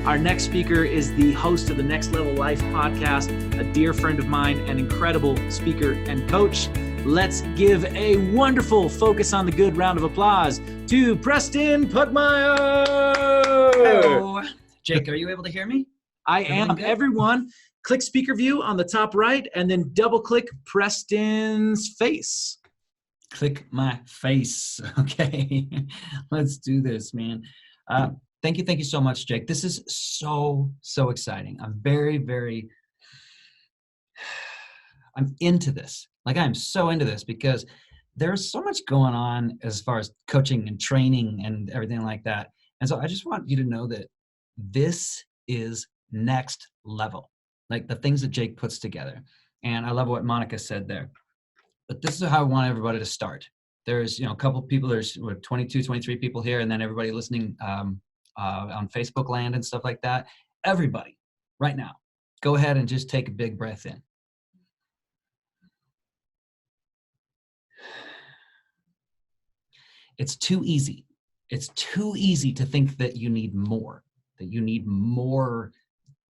Our next speaker is the host of the Next Level Life podcast, a dear friend of mine, an incredible speaker and coach. Let's give a wonderful focus on the good round of applause to Preston Pugmire. Hello. Jake, are you able to hear me? I am. Everyone, click speaker view on the top right and then double click Preston's face. Click my face. Okay, let's do this, man. Thank you so much, Jake. This is so exciting. I'm I'm into this. Like, I'm so into this because there's so much going on as far as coaching and training and everything like that. And so I just want you to know that this is next level, like the things that Jake puts together. And I love what Monica said there. But this is how I want everybody to start. There's, a couple people, there's 22, 23 people here, and then everybody listening on Facebook land and stuff like that. Everybody, right now, go ahead and just take a big breath in. It's too easy. It's too easy to think that you need more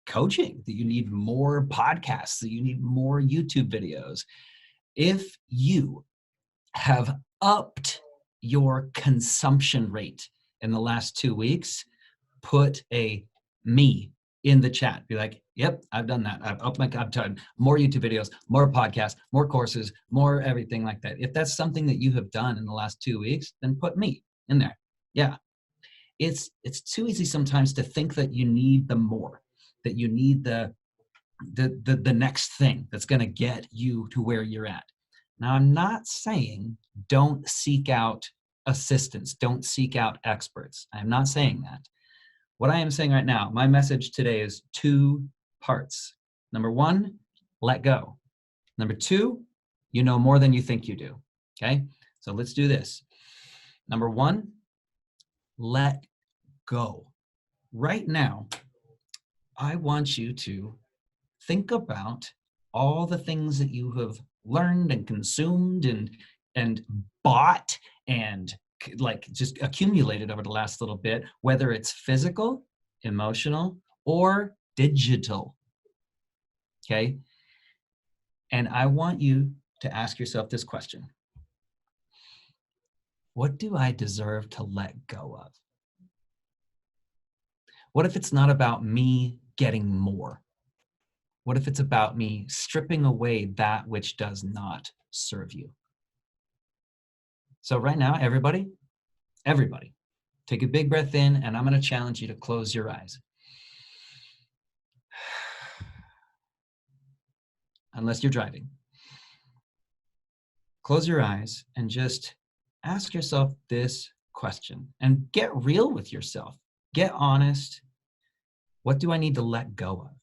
coaching, that you need more podcasts, that you need more YouTube videos. If you have upped your consumption rate in the last 2 weeks, put a me in the chat. Be like, yep, I've done that. I've done more YouTube videos, more podcasts, more courses, more everything like that. If that's something that you have done in the last 2 weeks, then put me in there. Yeah. It's too easy sometimes to think that you need the more, that you need the next thing that's going to get you to where you're at. Now, I'm not saying don't seek out assistance, don't seek out experts. I'm not saying that. What I am saying right now, my message today is 2 parts. Number 1, let go. Number 2, you know more than you think you do. Okay? So let's do this. Number 1, let go. Right now, I want you to think about all the things that you have learned and consumed and bought and like just accumulated over the last little bit, whether it's physical, emotional, or digital. Okay? And I want you to ask yourself this question. What do I deserve to let go of? What if it's not about me getting more? What if it's about me stripping away that which does not serve you? So right now, everybody, take a big breath in, and I'm going to challenge you to close your eyes. Unless you're driving. Close your eyes and just ask yourself this question and get real with yourself. Get honest. What do I need to let go of?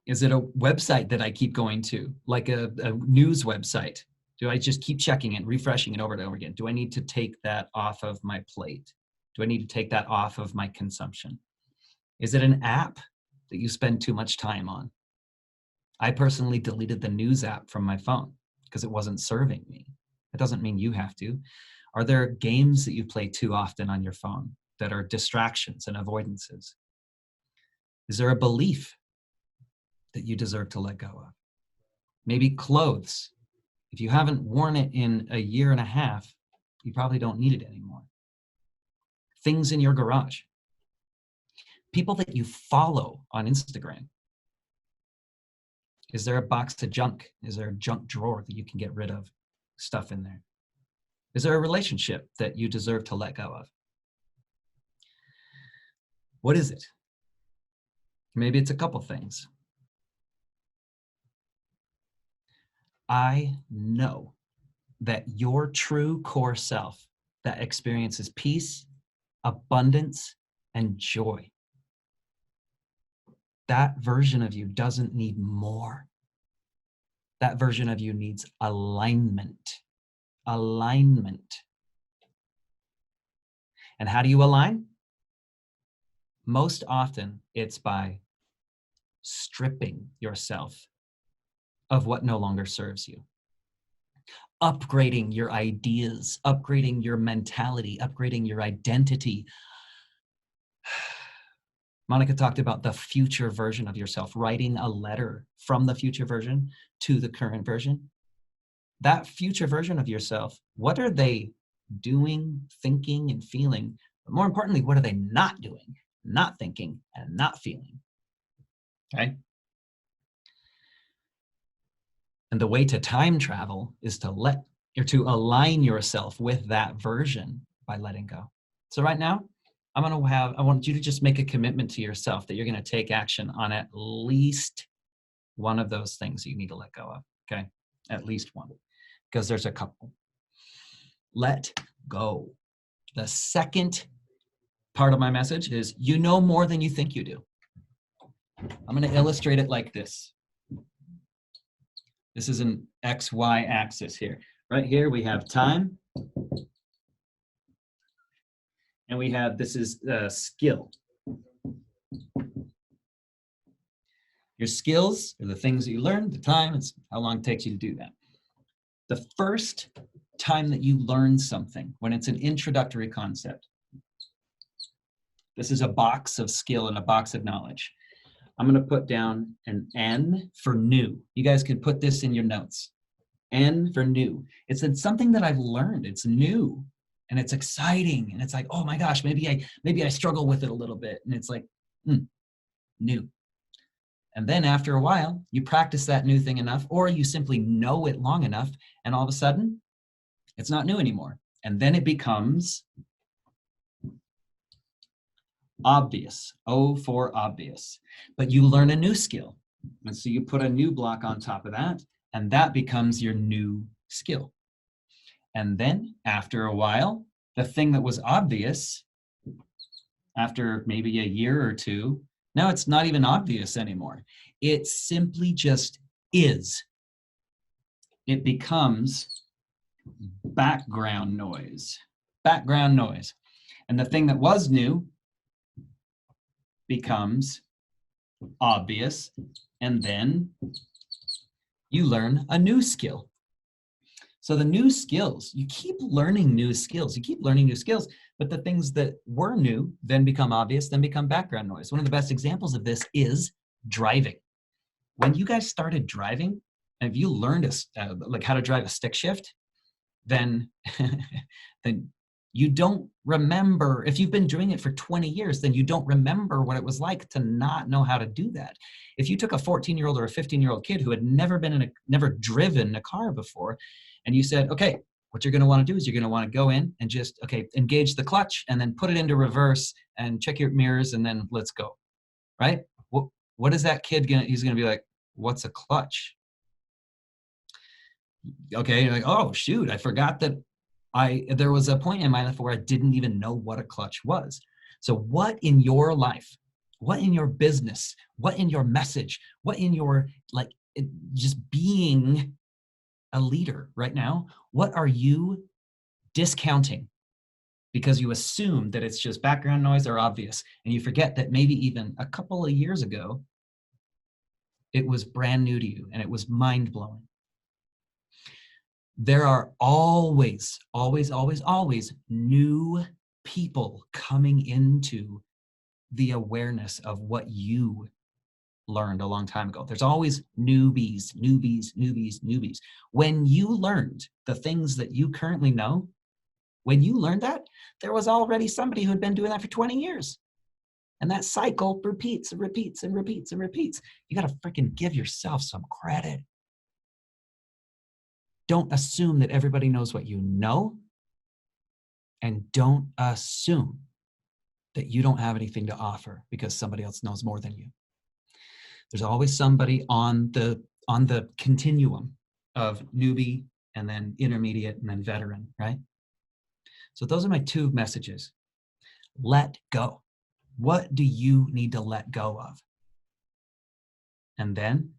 Is it a website that I keep going to, like a news website? Do I just keep checking it, refreshing it over and over again? Do I need to take that off of my plate? Do I need to take that off of my consumption? Is it an app that you spend too much time on? I personally deleted the news app from my phone because it wasn't serving me. It doesn't mean you have to. Are there games that you play too often on your phone that are distractions and avoidances? Is there a belief that you deserve to let go of? Maybe clothes. If you haven't worn it in a year and a half, you probably don't need it anymore. Things in your garage. People that you follow on Instagram. Is there a box of junk? Is there a junk drawer that you can get rid of stuff in there? Is there a relationship that you deserve to let go of? What is it? Maybe it's a couple things. I know that your true core self that experiences peace, abundance, and joy, that version of you doesn't need more. That version of you needs alignment. Alignment. And how do you align? Most often, it's by stripping yourself of what no longer serves you. Upgrading your ideas, upgrading your mentality, upgrading your identity, Monica talked about the future version of yourself, writing a letter from the future version to the current version. That future version of yourself, what are they doing, thinking, and feeling? But more importantly, what are they not doing, not thinking, and not feeling? Okay. And the way to time travel is to align yourself with that version by letting go. So right now, I want you to just make a commitment to yourself that you're going to take action on at least one of those things that you need to let go of. Okay. At least one, because there's a couple. Let go. The second part of my message is you know more than you think you do. I'm going to illustrate it like this. This is an XY axis here. Right here we have time. And we have, this is skill. Your skills are the things that you learn, the time, it's how long it takes you to do that. The first time that you learn something, when it's an introductory concept, this is a box of skill and a box of knowledge. I'm going to put down an N for new. You guys can put this in your notes. N for new. It's something that I've learned. It's new and it's exciting. And it's like, oh my gosh, maybe I struggle with it a little bit. And it's like, new. And then after a while, you practice that new thing enough, or you simply know it long enough, and all of a sudden, it's not new anymore. And then it becomes obvious. O for obvious. But you learn a new skill. And so you put a new block on top of that, and that becomes your new skill. And then after a while, the thing that was obvious, after maybe a year or two, now it's not even obvious anymore. It simply just is. It becomes background noise. Background noise. And the thing that was new becomes obvious. And then you learn a new skill. So the new skills, you keep learning new skills. You keep learning new skills, but the things that were new then become obvious, then become background noise. One of the best examples of this is driving. When you guys started driving, and if you learned like how to drive a stick shift, then you don't remember. If you've been doing it for 20 years, then you don't remember what it was like to not know how to do that. If you took a 14-year-old or a 15-year-old kid who had never driven a car before, and you said, okay, what you're going to want to do is you're going to want to go in and just, engage the clutch and then put it into reverse and check your mirrors and then let's go, right? What is that kid he's going to be like, what's a clutch? Okay, you're like, oh, shoot, I forgot that there was a point in my life where I didn't even know what a clutch was. So what in your life, what in your business, what in your message, what in your, just being a leader right now, what are you discounting because you assume that it's just background noise or obvious, and you forget that maybe even a couple of years ago it was brand new to you and it was mind-blowing. There are always new people coming into the awareness of what you learned a long time ago. There's always newbies. When you learned the things that you currently know, when you learned that, there was already somebody who had been doing that for 20 years. And that cycle repeats and repeats and repeats and repeats. You got to freaking give yourself some credit. Don't assume that everybody knows what you know. And don't assume that you don't have anything to offer because somebody else knows more than you. There's always somebody on the continuum of newbie and then intermediate and then veteran, right? So those are my two messages. Let go. What do you need to let go of? And then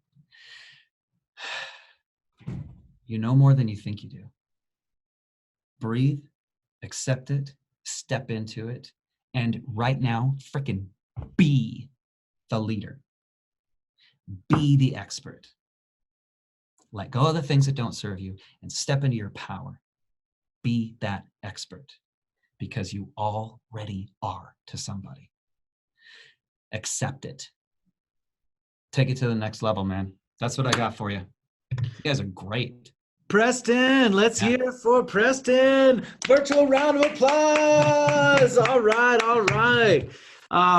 you know more than you think you do. Breathe, accept it, step into it, and right now, freaking be the leader. Be the expert. Let go of the things that don't serve you and step into your power. Be that expert because you already are to somebody. accept it. Take it to the next level, man. That's what I got for you. You guys are great. Preston, let's hear for Preston. Virtual round of applause. All right.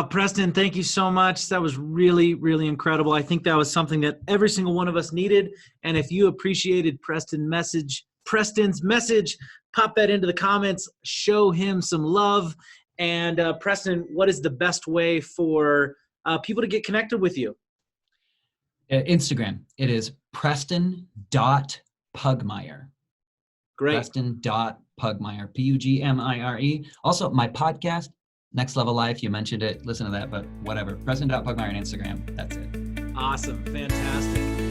Preston, thank you so much. That was really, really incredible. I think that was something that every single one of us needed. And if you appreciated Preston's message, pop that into the comments, show him some love. And Preston, what is the best way for people to get connected with you? Instagram. It is Preston.Pugmire. Great. Preston.Pugmire. Pugmire. Also, my podcast, Next Level Life. You mentioned it. Listen to that, but whatever. Preston.Pugmire on Instagram. That's it. Awesome. Fantastic.